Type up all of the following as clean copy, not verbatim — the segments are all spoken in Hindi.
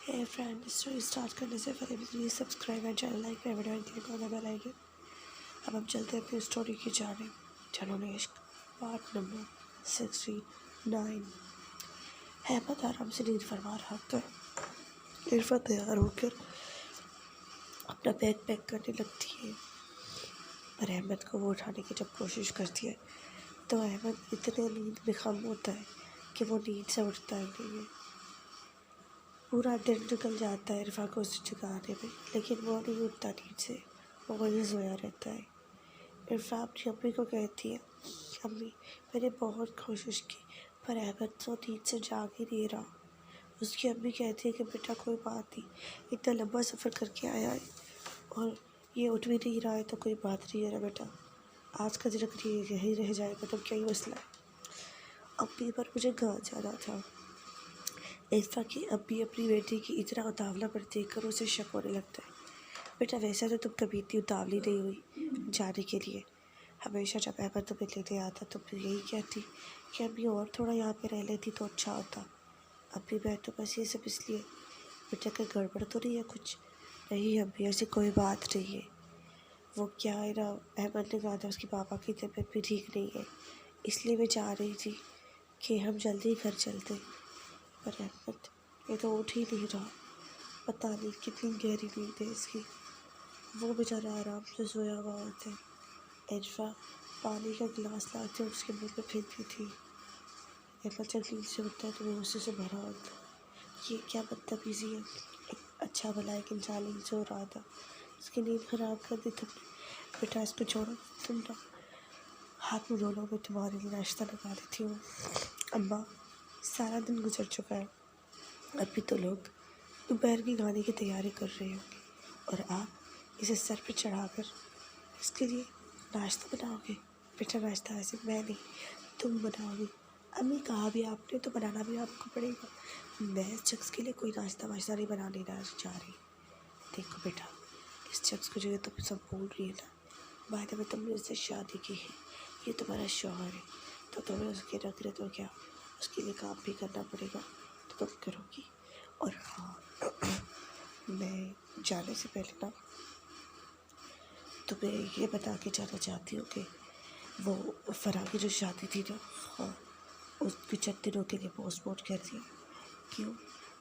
हे फ्रेंड, स्टोरी स्टार्ट करने से पहले please subscribe and channel like कर video click on the bell icon. अब हम चलते हैं अपनी स्टोरी की जाने। जनून इश्क पार्ट नंबर 69। अहमद आराम से नींद फरमा रहा था। इरफा तैयार होकर अपना बैग पैक करने लगती है, पर अहमद को वो उठाने की जब कोशिश करती है तो अहमद इतने नींद में खम होता है कि वो नींद से उठता ही नहीं है। पूरा दिन निकल जाता है इरफा को उसे जगाने में, लेकिन वो नहीं उठता नींद से, वो वहीं सोया रहता है। इरफा अपनी अम्मी को कहती है, अम्मी मैंने बहुत कोशिश की पर अहमद तो नींद से जाग ही नहीं रहा। उसकी अम्मी कहती है कि बेटा कोई बात नहीं, इतना लंबा सफ़र करके आया है और ये उठ भी नहीं रहा है तो कोई बात नहीं है ना बेटा, आज का दिन यहीं रह जाएगा तो क्या ही मसला है। अम्मी पर मुझे घर जाना था। इरफा की अम्मी अपनी बेटी की इतना उतावला पर देखकर उसे शक होने लगता है। बेटा वैसा तो तुम कभी इतनी उतावली नहीं हुई जाने के लिए। हमेशा जब अहमद तुम्हें लेने आता तुम तो यही कहती कि अम्मी और थोड़ा यहाँ पे रह लेती तो अच्छा होता। अम्मी मैं तो बस ये सब इसलिए, बेटा का गड़बड़ तो नहीं है कुछ? नहीं अम्मी ऐसी कोई बात नहीं है। वो क्या है ना, अहमद ने कहा था उसके पापा की तबीयत भी ठीक नहीं है, इसलिए मैं चाह रही थी कि हम जल्दी घर चलते। पर अहमद ये तो उठ ही नहीं रहा, पता नहीं कितनी गहरी नींद है इसकी। वो बेचारा आराम से सोया हुआ होता है। इरफा पानी का गिलास लाकर उसके मुंह में फेंकती थी। अहमद जब नींद से उठता है तो वो गुस्से से भरा होता है। ये क्या बदतमीजी है, एक अच्छा भला एक इंसान नींद सो रहा था, उसकी नींद खराब कर दी तुमने। बेटा इसको छोड़ो, तुम ना हाथ में धो लो, मैं तुम्हारे लिए नाश्ता लगा देती हूँ। अम्मा सारा दिन गुजर चुका है, अभी तो लोग दोपहर की खाने की तैयारी कर रहे होंगे और आप इसे सर पर चढ़ाकर इसके लिए नाश्ता बनाओगे। बेटा नाश्ता ऐसे मैं नहीं तुम बनाओगी। अम्मी कहा भी आपने तो बनाना भी आपको पड़ेगा। मैं इस शख्स के लिए कोई नाश्ता वाश्ता नहीं बनाने जा रही। देखो बेटा इस शख्स को जो ये तुम सब बोल रही है ना, बाद में तुमने उससे शादी की है, ये तुम्हारा शौहर है, तो तुम्हें उसके रख रहे तो क्या, उसके लिए काम भी करना पड़ेगा तो तुम करोगी। और हाँ मैं जाने से पहले ना तुम्हें ये बता के जाना चाहती हूँ कि वो फराह की जो शादी थी ना, हाँ उसकी 6 दिनों के लिए पोस्टपोन कर दिया। क्यों?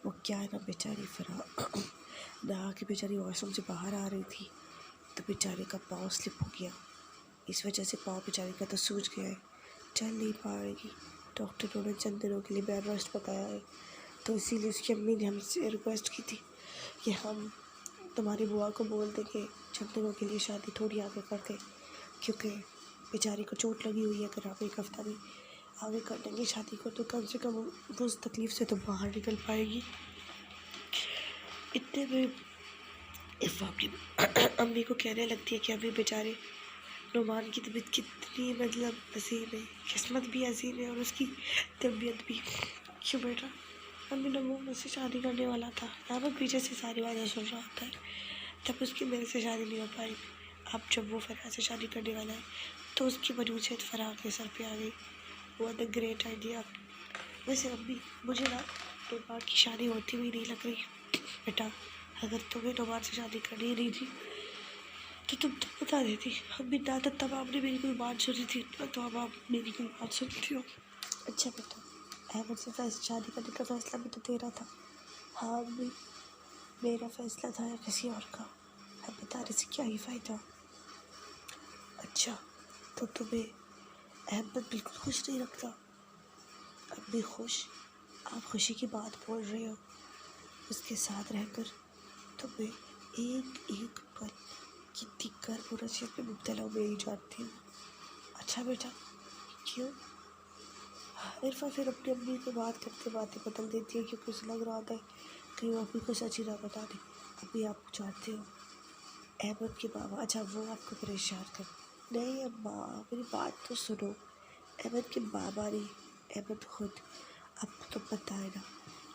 वो क्या है ना बेचारी फराह नहा के बेचारी वॉशरूम से बाहर आ रही थी तो बेचारे का पाँव स्लिप हो गया। इस वजह से पाँव बेचारी का तो सूज गया है, चल नहीं पाएगी। डॉक्टर ने 6 दिनों के लिए बेड रेस्ट बताया है, तो इसीलिए उसकी अम्मी ने हमसे रिक्वेस्ट की थी कि हम तुम्हारी बुआ को बोल दें कि 6 दिनों के लिए शादी थोड़ी आगे कर दें, क्योंकि बेचारी को चोट लगी हुई है। अगर आप एक हफ्ता भी आगे कर देंगे शादी को तो कम से कम वो उस तकलीफ़ से तो बाहर निकल पाएगी। इतने में इफ़ अपनी अम्मी को कहने लगती है कि अभी बेचारे नुमान की तबीयत कितनी मतलब हसीन है, किस्मत भी हसीन है और उसकी तबीयत भी। क्यों बेटा? अम्मी ने वो मुझसे शादी करने वाला था, यहाँ पर पीछे से सारी बातें सुन रहा होता है, तब उसकी मेरे से शादी नहीं हो पाई। अब जब वो फराह से शादी करने वाला है तो उसकी मजबूरियत फराह के सर पे आ गई। What a great idea. वैसे अम्मी मुझे ना नुमान की शादी होती हुई नहीं लग रही। बेटा अगर तुम्हें नुमान से शादी करनी नहीं थी तो तुम तो बता देती। अम्मी ना तो तब आपने मेरी कोई बात सुनी थी ना तो अब आप मेरी कोई बात सुनती हो। अच्छा बेटा अहमद से शादी करने का फैसला भी तो तेरा था। हाँ अम्मी मेरा फैसला था या किसी और का, अब बताने से क्या ही फ़ायदा। अच्छा तो तुम्हें अहमद बिल्कुल खुश नहीं रखता? अब भी खुश? आप खुशी की बात बोल रहे हो, उसके साथ रहकर तुम्हें एक एक पल कितनी गर्व और नसीहत में मुब्तला हुई ही जानती हूँ। अच्छा बेटा क्यों? इरफा फिर अपनी अम्मी की बात करते बातें बदल देती है क्योंकि उसे लग रहा था कि वो अम्मी को सच ही ना बता दे। अभी आप जानते हो अहमद के बाबा, अच्छा वो आपको परेशान कर। नहीं अम्मा मेरी बात तो सुनो, अहमद के बाबा नहीं, अहमद खुद। आपको तो पता है ना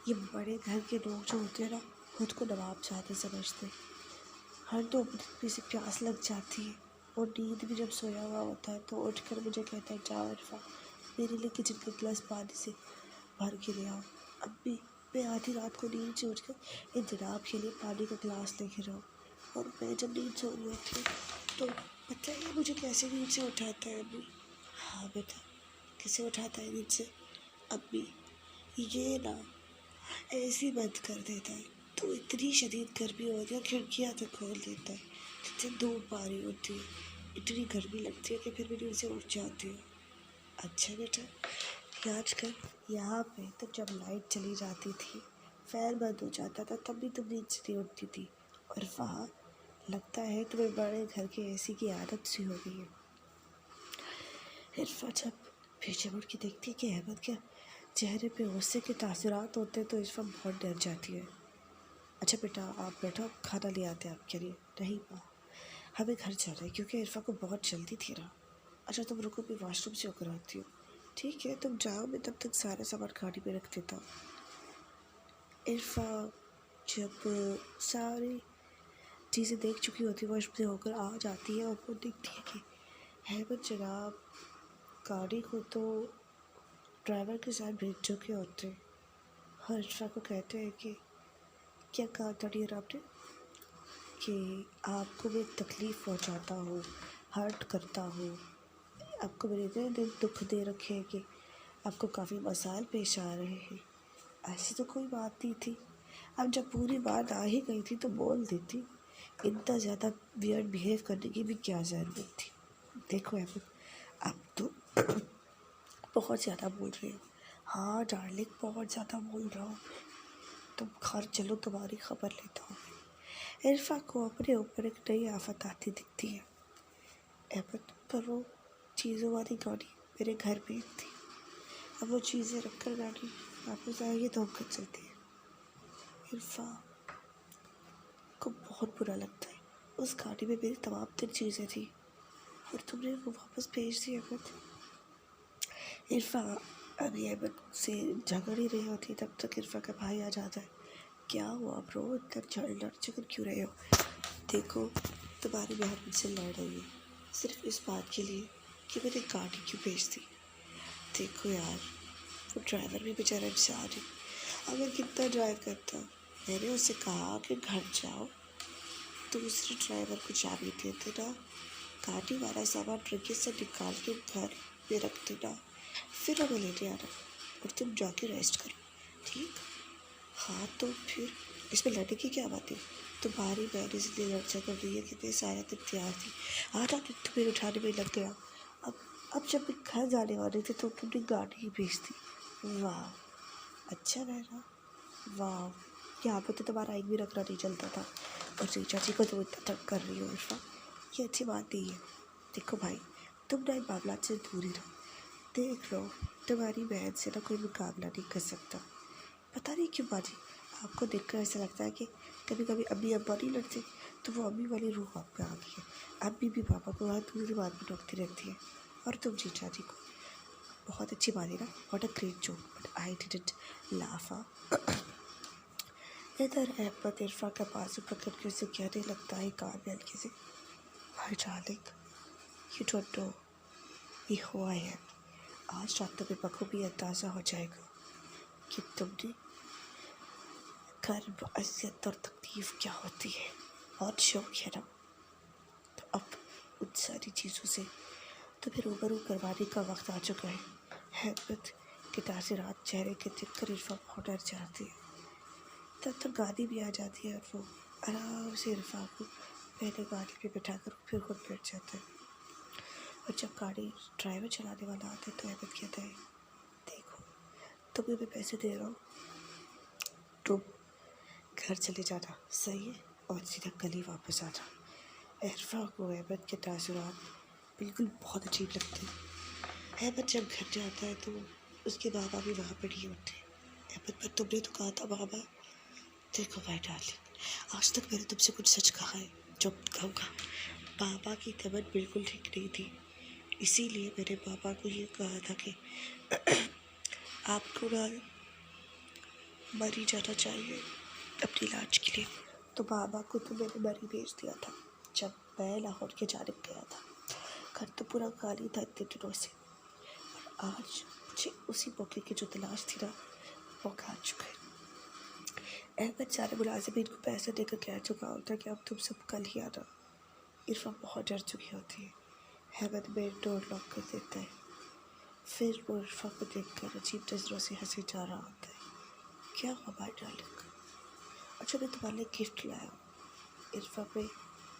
ये बड़े घर के लोग जो होते हैं ना खुद को नवाब ज़्यादा समझते हैं। हर 2 मिनट में से प्यास लग जाती है और नींद भी जब सोया हुआ होता है तो उठकर मुझे कहता है जाओ इरफा मेरे लिए किचन का गिलास पानी से भर के ले आओ। अम्मी मैं आधी रात को नींद से उठकर इन जनाब के लिए पानी का गिलास लेके रहा हूँ, और मैं जब नींद से रही होती हूँ तो पता है मुझे कैसे नींद से उठाता है अभी? हाँ बेटा, कैसे उठाता है नींद से? अभी ये ना ऐसे ही बंद कर देता है, तो इतनी शदीद गर्मी होती है खिड़कियाँ तक खोल देता है, जिससे धूप आ रही होती है, इतनी गर्मी लगती है कि फिर भी नींद से उठ जाती हूँ। अच्छा बेटा, आजकल यहाँ पे तो जब लाइट चली जाती थी, फैन बंद हो जाता था, तब भी तुम नींद से नहीं उठती थी, और वहाँ लगता है तुम्हें बड़े घर के एसी की आदत सी हो गई है। इरफा जब पीछे मुड़ के देखती है कि अहमद के चेहरे पे गुस्से के तासुरात होते हैं तो इरफा बहुत डर जाती है। अच्छा बेटा, आप बैठो, खाना ले आते हैं आपके लिए। नहीं माँ, हमें घर जाना है क्योंकि इरफा को बहुत जल्दी थी ना। अच्छा तुम रुको, भी वॉशरूम से होकर आती हूँ। ठीक है तुम जाओ, मैं तब तक सारा सामान गाड़ी में रख देता हूँ। इरफा जब सारी चीज़ें देख चुकी होती है, वॉशरूम से होकर आ जाती है और वो देखती है कि अहमद जनाब गाड़ी को तो ड्राइवर के साथ भेज चुके होते हैं, और इरफा को कहते हैं कि क्या कहा था डियर आपने, कि आपको मैं तकलीफ़ पहुंचाता हूँ, हर्ट करता हूँ, आपको मेरे इतने दिन दुख दे रखे हैं कि आपको काफ़ी मसाइल पेश आ रहे हैं। ऐसी तो कोई बात नहीं थी, अब जब पूरी बात आ ही गई थी तो बोल देती, इतना ज़्यादा वियर्ड बिहेव करने की भी क्या ज़रूरत थी। देखो अहमद, आप तो बहुत ज़्यादा बोल रहे हो। हाँ डार्लिंग, बहुत ज़्यादा बोल रहा हूँ। तुम घर चलो, तुम्हारी खबर लेता हूँ। इरफा को अपने ऊपर एक नई आफत आती दिखती है। अहमद, पर वो चीज़ों वाली गाड़ी मेरे घर में थी, अब वो चीज़ें रखकर गाड़ी वापस आएगी तो हम घर चलते हैं। इरफा को बहुत बुरा लगता है, उस गाड़ी में मेरी तमाम तर चीज़ें थी और तुमने वो वापस भेज दी। अहमद, इरफा अभी अहमद से झगड़ ही रही होती तब तक इरफा का भाई आ जाता है। क्या हुआ ब्रो, इतना झगड़ क्यों रहे हो? देखो, तुम्हारी बहन मुझसे लड़ रही है सिर्फ इस बात के लिए कि मैंने गाड़ी क्यों भेज दी। देखो यार, वो ड्राइवर भी बेचारा इंसान है, अगर कितना ड्राइव करता। मैंने उससे कहा कि घर जाओ, दूसरे ड्राइवर को चाबी दे देना, गाड़ी वाला सामान ट्रके से निकाल के घर में रख देना, फिर हमें लेने आना और तुम जाके रेस्ट करो, ठीक? हाँ तो फिर इसमें लड़ने की क्या बात है? तुम्हारी बहन इसलिए लड़ कर रही है कि मैं सारा दिन तैयार थी, आधा दिन तुम्हें उठाने में लग गया। अब जब मैं घर जाने वाले थे तो तुमने गाड़ी ही भेज दी। वाह, अच्छा बहना, वाह, यहाँ पे तो तुम्हारा एक भी रखना नहीं चलता था, और रीचा जी को तुम इतना तंग कर रही हो इरफा, ये अच्छी बात नहीं है। देखो भाई, तुम ना इन मामला से दूर ही रहो। देख लो, तुम्हारी बहन से ना कोई मुकाबला नहीं कर सकता। पता नहीं क्यों बाजी, आपको देखकर ऐसा लगता है कि कभी कभी अम्मी अब्बा नहीं लड़ते, तो वो अम्मी वाली रूह आप पे आ गई है। अम्मी भी पापा को हर दूसरी बात में टोकती रहती है, और तुम जीजा जी को। बहुत अच्छी बात है ना, what a great joke, but I didn't laugh. इधर अहमद इरफा का बाजू पकड़ के उसे कहने लगता है कान में हल्के से, my darling, you don't know me who I am. आज रात तुम्हें बखूबी अंदाज़ा हो जाएगा कि तुमने कर्ब, अज़ियत और तकलीफ़ क्या होती है। बहुत शौक है ना, तो अब उन सारी चीज़ों से तुम्हें रूबरू करवाने का वक्त आ चुका है। अहमद के तासरात चेहरे के देखकर इरफा बहुत डर जाती है। तब तक गाड़ी भी आ जाती है और वो आराम से इरफा को पहले गाड़ी पे बिठा कर फिर खुद बैठ जाता है। और जब गाड़ी ड्राइवर चलाने वाला आता है तो अहमद कहता है, देखो तुम्हें मैं पैसे दे रहा हूँ, तुम घर चले जाना, सही है, और सीधा गली वापस आ जा। इरफा को अहमद के तासुरात बिल्कुल बहुत अजीब लगते हैं। अहमद जब घर जाता है तो उसके बाबा भी वहाँ पर नहीं होते। अहमद, पर तुमने तो कहा था बाबा। देखो भाई डार्लिंग, आज तक मैंने तुमसे कुछ सच कहा है जो कहूँगा। पापा की तबीयत बिल्कुल ठीक नहीं थी, इसीलिए मैंने पापा को ये कहा था कि आपको ना मरी जाना चाहिए अपने इलाज के लिए। तो पापा को तो मैंने मरी भेज दिया था जब मैं लाहौर के जाने गया था। घर तो पूरा खाली था इतने दिनों से, और आज मुझे उसी मौके की जो तलाश थी ना, वो खा चुका है। अहमद सारे मुलाजिमीन को पैसे देकर कह चुका होता है कि अब तुम सब कल ही आना। इरफा बहुत डर चुकी होती है। अहमद मेन डोर लॉक कर देता है। फिर वो इरफा को देखकर अजीब नजरों से हंसे जा रहा होता है। क्या हुआ भाई डार्लिंग? अच्छा मैं तुम्हारे लिए गिफ्ट लाया हूँ। इरफा पे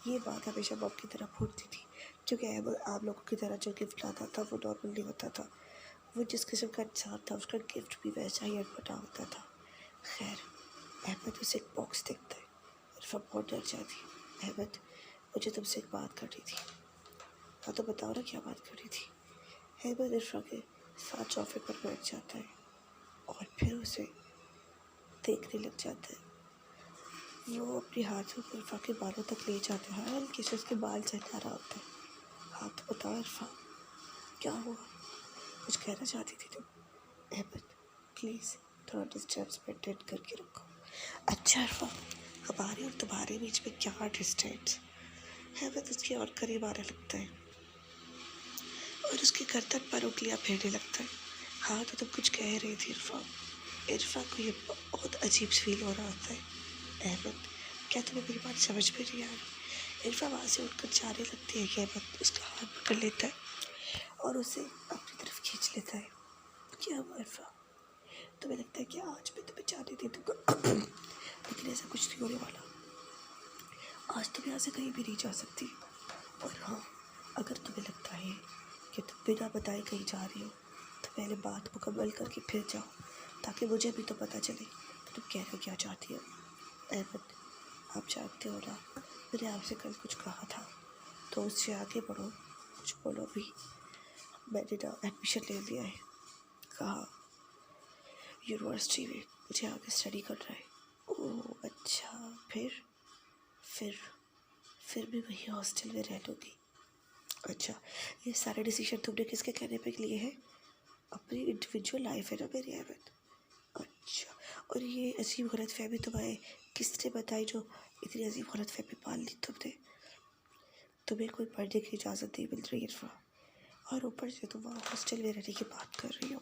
ये बात हमेशा बॉब की तरह फूटती थी, क्योंकि अहमद आप लोगों की तरह जो गिफ्ट लाता था वो नॉर्मल नहीं होता था। वो जिस किस्म का इंसान था उसका गिफ्ट भी वैसा ही अटपटा होता था। खैर, अहमद उसे एक बॉक्स देखता है। इरफा बहुत डर जाती है। अहमद, मुझे तुमसे एक बात करनी थी। हाँ तो बताओ ना क्या बात करनी थी। अहमद इरफा के साथ सोफे पर बैठ जाता है और फिर उसे देखने लग जाता है। वो अपने हाथों को इरफा के बालों तक ले जाता है, हल्के से उसके बाल सहला रहा होता है। हाँ तो बताओ इरफा, क्या हुआ? कुछ कहना चाहती थी तुम? अहमद प्लीज़ थोड़ा डिस्टेंस मेंटेन करके रखो। अच्छा इरफा, हमारे और तुम्हारे बीच में क्या डिस्टेंस? अहमद उसकी और करीब आने लगता है और उसके गर्दन पर उंगलियां फेरने लगता है। हाँ तो तुम कुछ कह रही थी इरफा। इरफा को ये बहुत अजीब फील हो रहा होता है। अहमद, क्या तुम्हें मेरी बात समझ में नहीं आ रही? इरफा वहाँ से उठकर जाने लगती है कि अहमद उसका हाथ पकड़ लेता है और उसे अपनी तरफ खींच लेता है। क्या हुआ इरफा? तुम्हें लगता है कि आज मैं तुम्हें जाने दे दूँगा? लेकिन ऐसा कुछ नहीं होने वाला। आज तुम यहाँ से कहीं भी नहीं जा सकती। और हाँ, अगर तुम्हें लगता है कि तुम बिना बताए कहीं जा रही हो तो पहले बात मुकम्मल करके फिर जाओ, ताकि मुझे भी तो पता चले कि तुम कहना क्या चाहती हो। अहमद, आप जानते हो ना, मैंने आपसे कल कुछ कहा था, तो उससे आगे बढ़ो, कुछ बोलो भी। मैंने ना एडमिशन ले लिया है। कहा? यूनिवर्सिटी में मुझे आगे स्टडी करना है। ओह अच्छा, फिर फिर भी वही हॉस्टल में रह लूँगी। अच्छा, ये सारे डिसीजन तुमने किसके कहने पे लिए हैं? अपनी इंडिविजुअल लाइफ है ना मेरी अहमद। अच्छा, और ये अजीब गलतफहमी तुम्हें किसने बताई जो इतनी अजीब गलतफहमी पाल ली तुमने? तुम्हें कोई पढ़ने की इजाज़त नहीं मिल रही इरफा, और ऊपर से तुम वहाँ हॉस्टल में रहने की बात कर रही हो।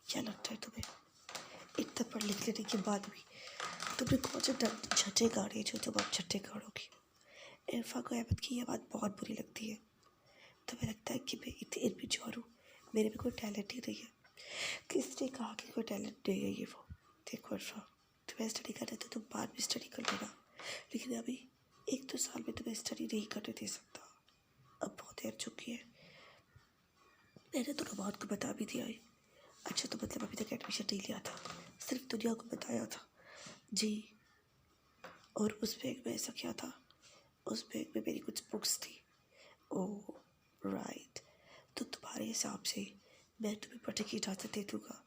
क्या लगता है तुम्हें इतना पढ़ लिख लेने के बाद भी तुमने कौन से झट्टे गाड़े जो तुम अब झट्टे गाड़ोगी? इरफा को अहमद की यह बात बहुत बुरी लगती है। तुम्हें लगता है कि मैं इतनी इनमेच्योर हूँ, मेरे में कोई टैलेंट ही नहीं है? किसने कहा कि कोई टैलेंट नहीं है ये वो? देखो इरफा, तुम्हें स्टडी करना है तो तुम बाद में स्टडी कर लेना, लेकिन अभी 1-2 साल में तुम्हें स्टडी नहीं करने दे सकता। अब बहुत देर चुकी है। मैंने तो नबाद को बता भी दिया है। अच्छा तो मतलब अभी तक एडमिशन नहीं लिया था, सिर्फ दुनिया को बताया था? जी। और उस बैग में ऐसा क्या था? उस बैग में मेरी कुछ बुक्स थी। ओह राइट, तो तुम्हारे हिसाब से मैं तुम्हें पढ़ने की इजाज़त दे दूँगा,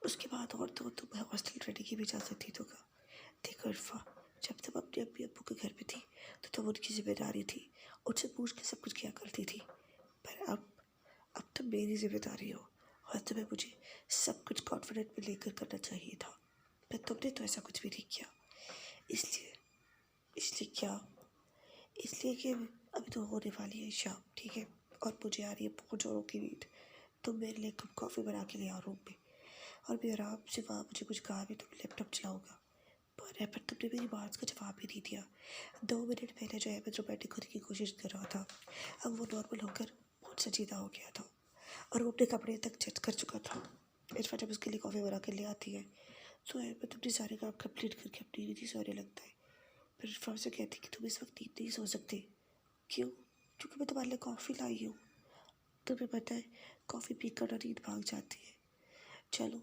उसके बाद और तो तुम्हें हॉस्टल रहने की भी इजाज़त दे दूँगा। देखो इरफा, जब तुम अपने अम्मी अब्बू के घर पे थी तो तुम उनकी जिम्मेदारी थी, उनसे पूछ के सब कुछ किया करती थी। पर अब तुम मेरी जिम्मेदारी हो और तुम्हें मुझे सब कुछ कॉन्फिडेंट में लेकर करना चाहिए था, पर तुमने तो ऐसा कुछ भी नहीं किया। इसलिए इसलिए क्या? इसलिए कि अभी तो होने वाली है शाम, ठीक है, और मुझे आ रही है बहुत ज़ोरों की नींद। तुम मेरे लिए कप कॉफ़ी बना के ले आओ रूम में, और मैं आराम से वहाँ मुझे कुछ कहा भी तो मैं लैपटॉप चलाऊँगा। पर तुमने मेरी बात का जवाब ही नहीं दिया। 2 मिनट पहले जो अहमद रोमांटिक होने की कोशिश कर रहा था, अब वो नॉर्मल होकर बहुत संजीदा हो गया था और वो अपने कपड़े तक चेंज कर चुका था। इरफा जब उसके लिए कॉफ़ी बना कर ले आती है तो अहमद अपने सारे काम कंप्लीट करके अपनी नींद सोने लगता है। फिर इरफा से कहती कि तुम इस वक्त नींद नहीं सो सकते। क्यों? क्योंकि मैं तुम्हारे लिए कॉफ़ी लाई हूँ। तुम्हें पता है कॉफ़ी पीकर ना नींद भाग जाती है। चलो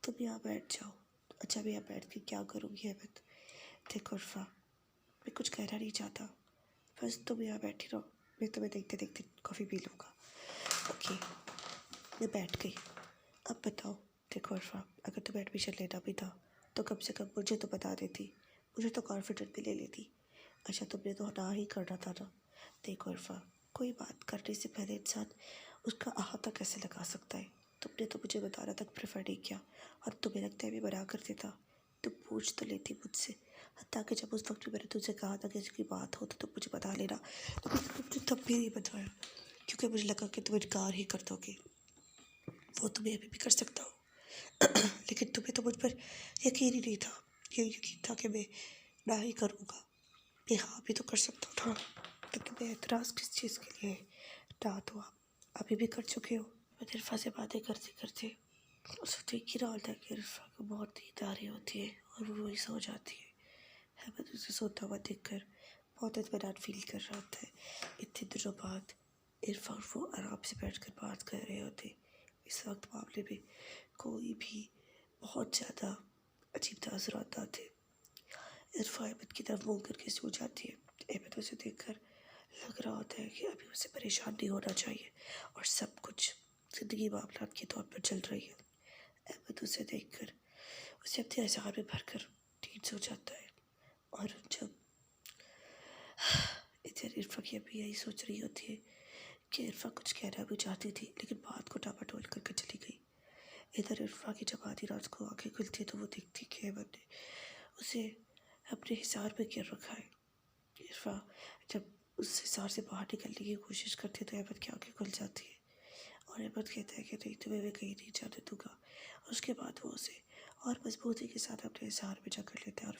तुम यहाँ बैठ जाओ। अच्छा मैं यहाँ बैठ के क्या करूँगी अहमद? देखो इरफा, मैं कुछ कहना नहीं चाहता, बस तुम यहाँ बैठी रहो, मैं तुम्हें देखते देखते कॉफ़ी पी लूँगा। ओके, मैं बैठ गई। अब बताओ। देखो इरफा, अगर तुम्हें एडमिशन लेना भी था तो कम से कम मुझे तो बता देती, मुझे तो कॉन्फिडेंट भी ले लेती। अच्छा तुमने तो ना ही करना था ना। देखो इरफा, कोई बात करने से पहले इंसान उसका अहाता कैसे लगा सकता है? तुमने तो मुझे बताना तक प्रेफर नहीं किया, और तुम्हें लगता है मैं मना कर देता? तुम पूछ तो लेती मुझसे, ताकि जब उस वक्त भी मैंने तुझसे कहा था कि इसकी बात हो तो तुम मुझे बता लेना, लेकिन तुमने तब भी नहीं बताया, क्योंकि मुझे लगा कि तुम इनकार ही कर दोगे। वो तुम्हें अभी भी कर सकता हो लेकिन तुम्हें तो मुझ पर यकीन ही नहीं था। ये यकीन था कि मैं ना ही करूँगा, मैं हाँ भी तो कर सकता था, लेकिन मैं एतराज़ किस चीज़ के लिए? ना तो आप अभी भी कर चुके हो। मैं इरफा से बातें करते करते उसे देख ही रहा था कि इरफा को बहुत नींद आ रही होती है और वो वही सो जाती है। अहमद उसे सोता हुआ देखकर बहुत इत्मीनान फील कर रहा होता है। इतने दिनों बाद इरफा और वो आराम से बैठकर बात कर रहे होते। इस वक्त मामले में कोई भी बहुत ज़्यादा अजीब तासुरात आते। इरफा अहमद की तरफ मुँह करके सो जाती है। अहमद उसे देखकर लग रहा होता है कि अभी उसे परेशान नहीं होना चाहिए और सब कुछ ज़िंदगी मामलात के तौर पर चल रही है। अहमद उसे देखकर उसे अपने अज़ार में भरकर नींद सो जाता है। और जब इधर इरफा की अभी यही सोच रही होती है कि इरफा कुछ कहना भी चाहती थी, लेकिन बात को टापाटोल करके चली गई। इधर इरफा की जब आधी रात को आंखें खुलती तो वो देखती कि अहमद ने उसे अपने हिसार में गिर रखा है। इरफा जब उस हिसार से बाहर निकलने की कोशिश करती है तो अहमद की आंखें खुल जाती है और अहमद कहता है कि नहीं, तुम्हें मैं कहीं नहीं जाने दूंगा। और उसके बाद वो उसे और मजबूती के साथ अपने हिसार में जकड़ लेता है और